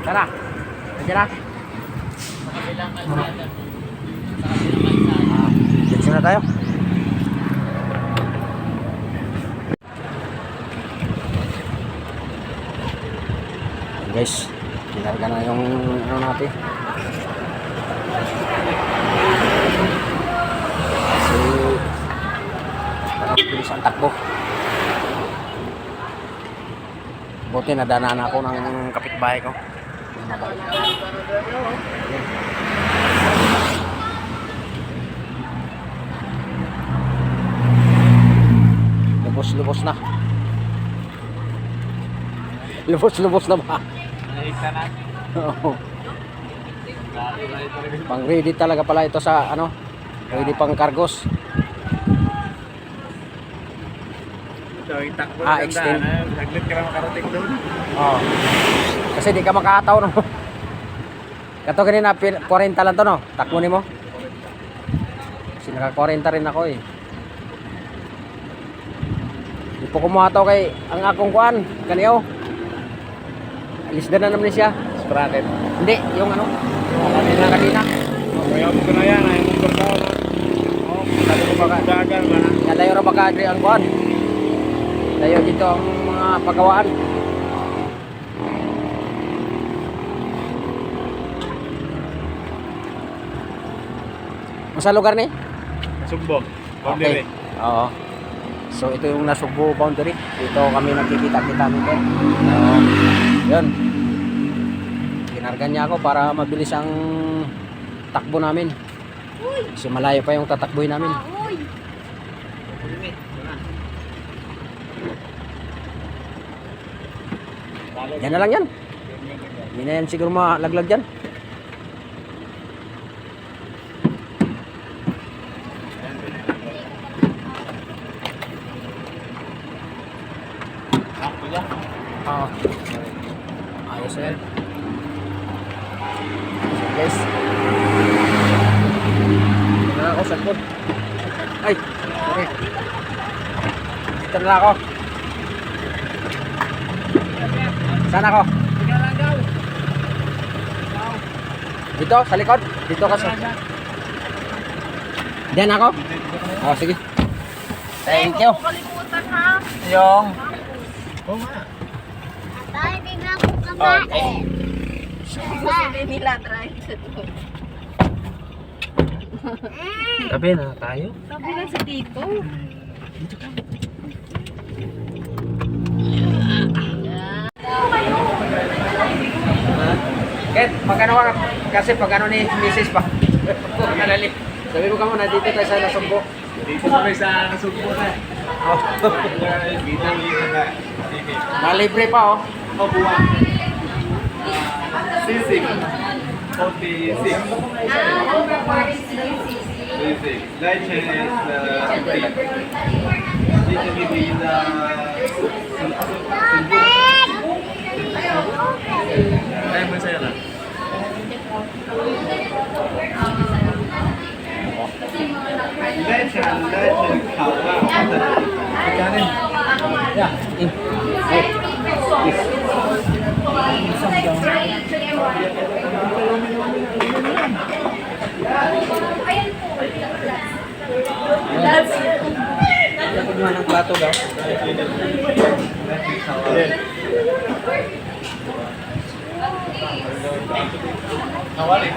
Tara. Nandiyan na. Diyan na tayo. Guys, kinarga na yung ano natin. Kasi parang bilis ang takbo. Buti nadanaan ako ng kapitbahay ko. Lubos-lubos na. Lubos-lubos na ba? Oo. Pang ready talaga pala ito sa ano, ready pang cargos. Extend. Saglit ka lang makarating doon. Oo. Kasi di ka makataw no. Kato ganina 40 lang to no. Takbo nimo. Kasi naka 40 rin ako eh. Di po kumataw kay ang akong kuan, kaniyo. Alis na naman siya. Sprocket. Hindi, yung ano, yung kanina. Kaya mo ko na yan, ayaw mong bertaw na. Oo, sabi ko baka dagan na. Nalayo ra baka agri ang kuan. Layo dito ang mga pagawaan. Sa lugar ni? Sugbog. Okay. Oo. So ito yung Nasugbo boundary. Dito kami nakikita-kita nito. Yun. Kinargan niya ako para mabilis ang takbo namin. Kasi malayo pa yung tatakboy namin. Yan na lang yan. Hindi na yan siguro malaglag dyan. Ayos na yan. So guys, dito na ako sa likod. Ay, sorry. Dito na ako. Saan ako? Dito, sa likod. Dito ka sa... Diyan ako? Oh, sige. Thank you. Yung... Tayo biglang kumain. Hindi nila try sa doon. Tabi na tayo. Sabi lang si Tito. Ket, magkano ka kasi pag ano ni Mrs. pa. Nalali. Sabi mo ka muna dito tayo sa Nasugbo. Dito kami sa Nasugbo na. Malibre pa oh. Oh, buwan. Sisig. 46. Sisig. Light chain is 50. Chicken is ay, masaya na. Light chain, kanin. Yeah. Pagkuhan ng plato daw. Nawali.